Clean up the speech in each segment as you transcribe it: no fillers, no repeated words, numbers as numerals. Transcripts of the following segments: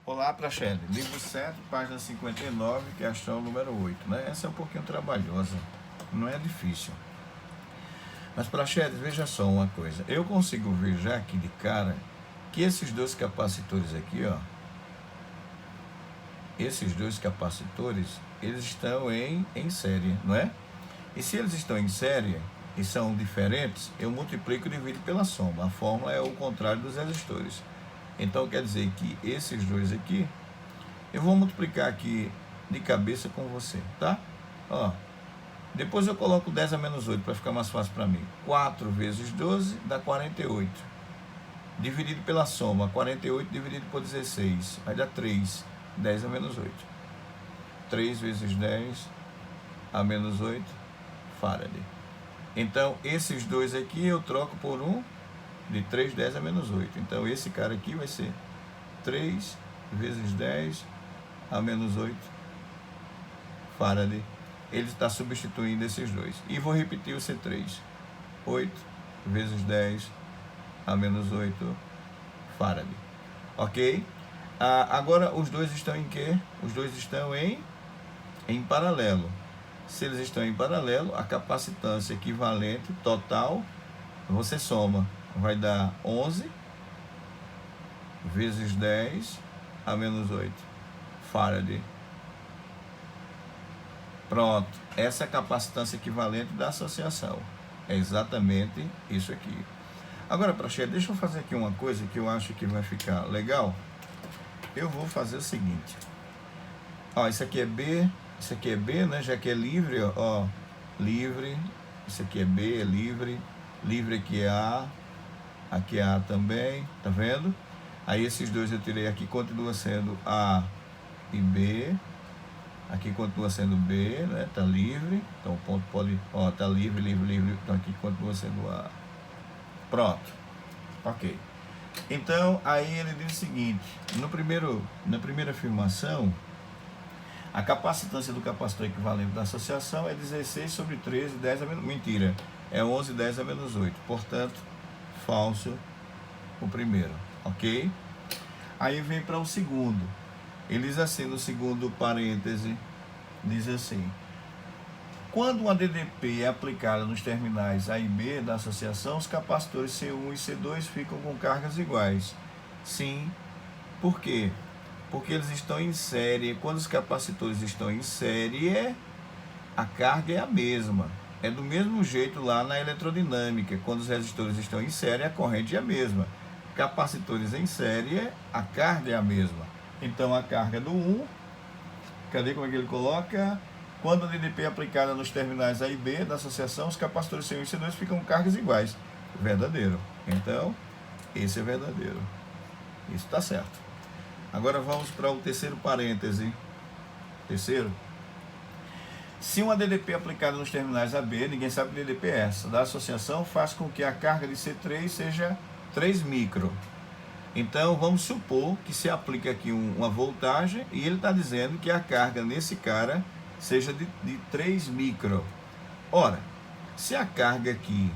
Olá, Prachete. Livro 7, página 59, questão número 8. Né? Essa é um pouquinho trabalhosa, não é difícil. Mas, Prachete, veja só uma coisa. Eu consigo ver já aqui de cara que esses dois capacitores aqui, ó, esses dois capacitores, eles estão em série, não é? E se eles estão em série e são diferentes, eu multiplico e divido pela soma. A fórmula é o contrário dos resistores. Então quer dizer que esses dois aqui, eu vou multiplicar aqui de cabeça com você, tá? Ó, depois eu coloco 10 a menos 8 para ficar mais fácil para mim. 4 vezes 12 dá 48. Dividido pela soma, 48 dividido por 16, vai dar 3. 10 a menos 8. 3 vezes 10 a menos 8 Farad. Então, esses dois aqui eu troco por um de 3, 10 a menos 8. Então, esse cara aqui vai ser 3 vezes 10 a menos 8 Farad. Ele está substituindo esses dois. E vou repetir o C3. 8 vezes 10 a menos 8 Farad. Ok? Agora, os dois estão em quê? Os dois estão em paralelo. Se eles estão em paralelo, a capacitância equivalente total, você soma. Vai dar 11 vezes 10 a menos 8 Farad. Pronto. Essa é a capacitância equivalente da associação. É exatamente isso aqui. Agora, Prachete, deixa eu fazer aqui uma coisa que eu acho que vai ficar legal. Eu vou fazer o seguinte. Ó, isso aqui é B, isso aqui é B, né? Já que é livre, ó, livre. Isso aqui é B, é livre. Livre aqui é A. Aqui é A também, tá vendo? Aí esses dois eu tirei aqui, continua sendo A e B. Aqui continua sendo B, né? Tá livre. Então o ponto pode, ó, tá livre, livre, livre. Então aqui continua sendo A. Pronto. Ok. Então, aí ele diz o seguinte, na primeira afirmação, a capacitância do capacitor equivalente da associação é 16 sobre 13, 10 a menos... Mentira, é 11, 10 a menos 8. Portanto, falso o primeiro, ok? Aí vem para o segundo. Ele diz assim, no segundo parêntese, diz assim: quando uma DDP é aplicada nos terminais A e B da associação, os capacitores C1 e C2 ficam com cargas iguais. Sim. Por quê? Porque eles estão em série. Quando os capacitores estão em série, a carga é a mesma. É do mesmo jeito lá na eletrodinâmica. Quando os resistores estão em série, a corrente é a mesma. Capacitores em série, a carga é a mesma. Então, a carga do 1, cadê como é que ele coloca? Quando a DDP é aplicada nos terminais A e B da associação, os capacitores C1 e C2 ficam com cargas iguais. Verdadeiro. Então, esse é verdadeiro. Isso está certo. Agora vamos para o terceiro parêntese. Terceiro. Se uma DDP aplicada nos terminais AB, ninguém sabe que DDP é essa, da associação, faz com que a carga de C3 seja 3 micro. Então, vamos supor que se aplica aqui uma voltagem e ele está dizendo que a carga nesse cara seja de 3 micro. Ora, se a carga aqui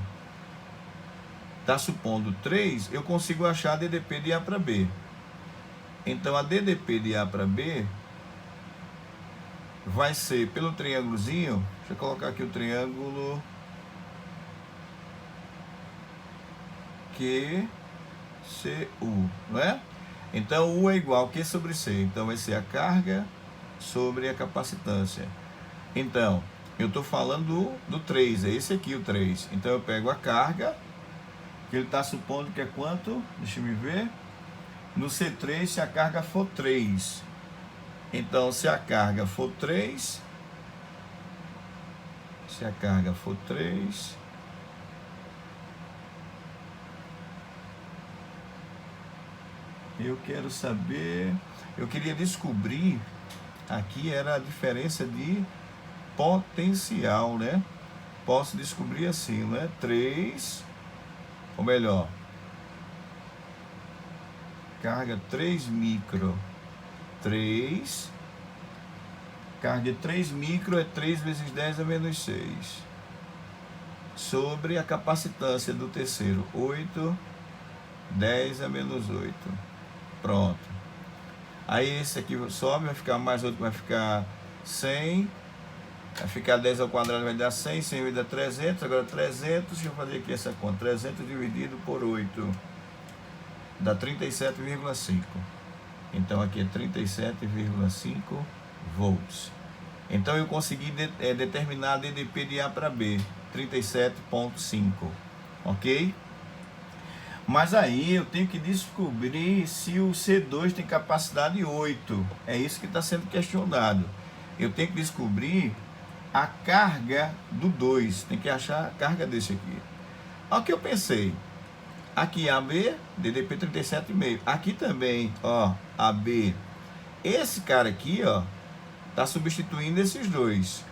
está supondo 3, eu consigo achar a DDP de A para B. Então, a DDP de A para B vai ser pelo triângulozinho, deixa eu colocar aqui o triângulo QCU, não é? Então, U é igual a Q sobre C. Então, vai ser a carga sobre a capacitância. Então, eu estou falando do 3, é esse aqui o 3. Então, eu pego a carga, que ele está supondo que é quanto? Deixa eu me ver. No C3, se a carga for 3. Então, se a carga for 3, eu quero saber, eu queria descobrir, aqui era a diferença de potencial, né? Posso descobrir assim, né? 3, ou melhor, carga 3 micro, 3, carga 3 micro é 3 vezes 10 a menos 6, sobre a capacitância do terceiro, 8, 10 a menos 8. Pronto. Aí esse aqui sobe, vai ficar mais outro, vai ficar 100. Vai ficar 10 ao quadrado, vai dar 100, 100 vai dar 300, agora 300, deixa eu fazer aqui essa conta, 300 dividido por 8, dá 37,5. Então aqui é 37,5 volts. Então eu consegui determinar a DDP de A para B, 37,5, ok? Mas aí eu tenho que descobrir se o C2 tem capacidade 8, é isso que está sendo questionado. Eu tenho que descobrir a carga do 2, tem que achar a carga desse aqui. Olha o que eu pensei, aqui AB, DDP 37,5, aqui também, ó, AB, esse cara aqui, ó, tá substituindo esses dois.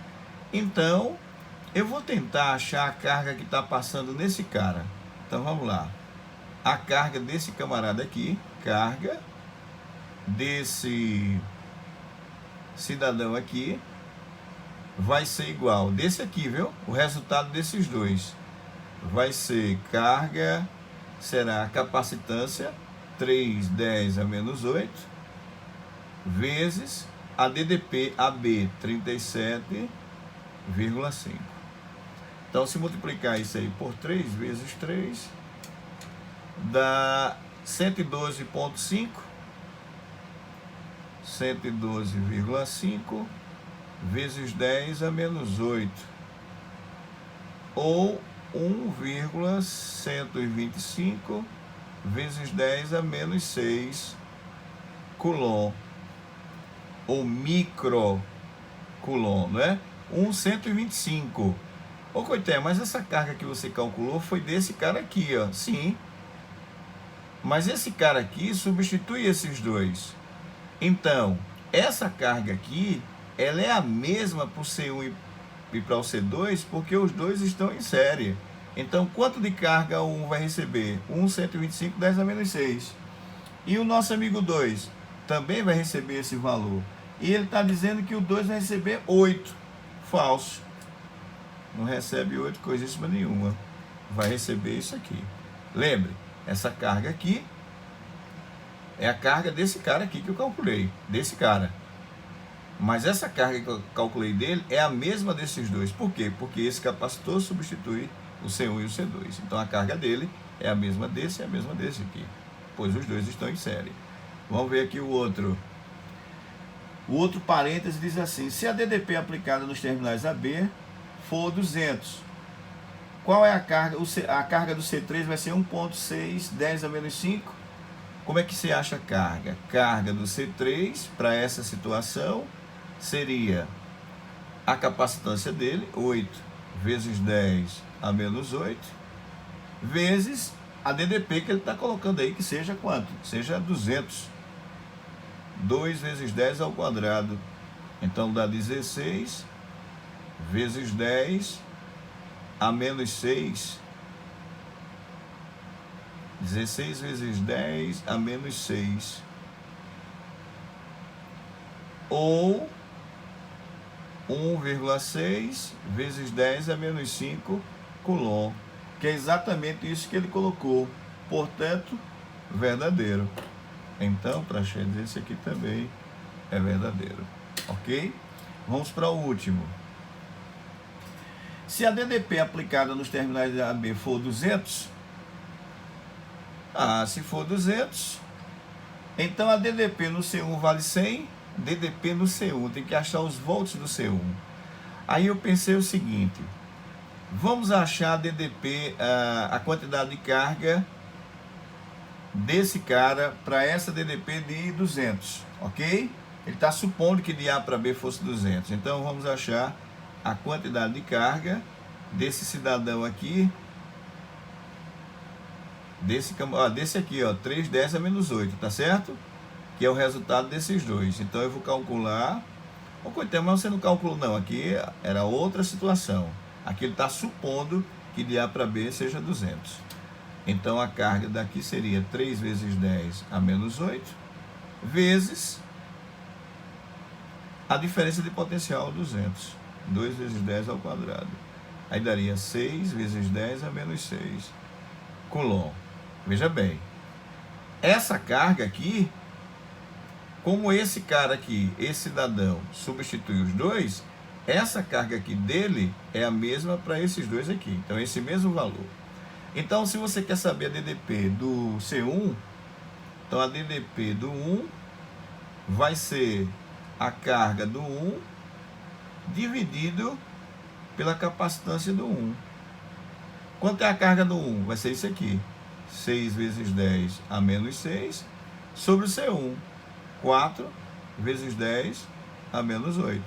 Então, eu vou tentar achar a carga que está passando nesse cara. Então, vamos lá. A carga desse camarada aqui, carga desse cidadão aqui, vai ser igual desse aqui, viu? O resultado desses dois vai ser carga, será a capacitância 3, 10 a menos 8, vezes a DDP AB 37,5. Então, se multiplicar isso aí por 3 vezes 3, dá 112,5, 112,5 vezes 10 a menos 8, ou 1,125 vezes 10 a menos 6 coulomb, ou micro coulomb, não é? 1,125. Ô Coité, mas essa carga que você calculou foi desse cara aqui, ó. Sim, mas esse cara aqui substitui esses dois. Então, essa carga aqui, ela é a mesma para o C1 e para o C2, porque os dois estão em série. Então, quanto de carga o 1 vai receber? 1,125, 10 a menos 6. E o nosso amigo 2 também vai receber esse valor. E ele está dizendo que o 2 vai receber 8. Falso. Não recebe 8 coisíssima nenhuma. Vai receber isso aqui. Lembre, essa carga aqui é a carga desse cara aqui que eu calculei. Desse cara. Mas essa carga que eu calculei dele é a mesma desses dois. Por quê? Porque esse capacitor substitui o C1 e o C2. Então a carga dele é a mesma desse e a mesma desse aqui. Pois os dois estão em série. Vamos ver aqui o outro. O outro parêntese diz assim: se a DDP aplicada nos terminais AB for 200, qual é a carga? A carga do C3 vai ser 1,6, 10 a menos 5. Como é que se acha a carga? Carga do C3 para essa situação seria a capacitância dele, 8 vezes 10 a menos 8, vezes a DDP que ele está colocando aí, que seja quanto? Seja 200. 2 vezes 10 ao quadrado. Então dá 16 vezes 10 a menos 6. 16 vezes 10 a menos 6. Ou 1,6 vezes 10 a menos 5 coulomb, que é exatamente isso que ele colocou. Portanto, verdadeiro. Então, para dizer, esse aqui também é verdadeiro. Ok? Vamos para o último. Se a DDP aplicada nos terminais da AB for 200, se for 200, então a DDP no C1 vale 100, DDP no C1, tem que achar os volts do C1. Aí eu pensei o seguinte: vamos achar a DDP, a quantidade de carga desse cara para essa DDP de 200, ok? Ele está supondo que de A para B fosse 200. Então vamos achar a quantidade de carga desse cidadão aqui, desse aqui, ó, 3, 10 a menos 8, tá certo? Que é o resultado desses dois. Então eu vou calcular. Coitado, mas você não calculou não, aqui era outra situação. Aqui ele está supondo que de A para B seja 200. Então a carga daqui seria 3 vezes 10 a menos 8, vezes a diferença de potencial 200. 2 vezes 10 ao quadrado. Aí daria 6 vezes 10 a menos 6 coulomb. Veja bem, essa carga aqui Como esse cara aqui, esse cidadão, substitui os dois, essa carga aqui dele é a mesma para esses dois aqui. Então, esse mesmo valor. Então, se você quer saber a DDP do C1, então a DDP do 1 vai ser a carga do 1 dividido pela capacitância do 1. Quanto é a carga do 1? Vai ser isso aqui. 6 vezes 10 a menos 6 sobre o C1. 4 vezes 10 a menos 8.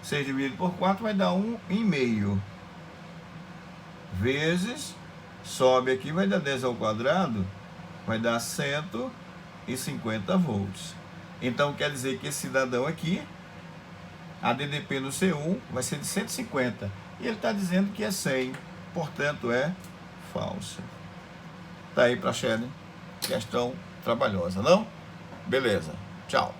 6 dividido por 4 vai dar 1,5. Vezes, sobe aqui, vai dar 10 ao quadrado, vai dar 150 volts. Então, quer dizer que esse cidadão aqui, a DDP no C1 vai ser de 150. E ele está dizendo que é 100. Portanto, é falso. Tá aí para a Shelly. Questão trabalhosa, não? Beleza. Tchau.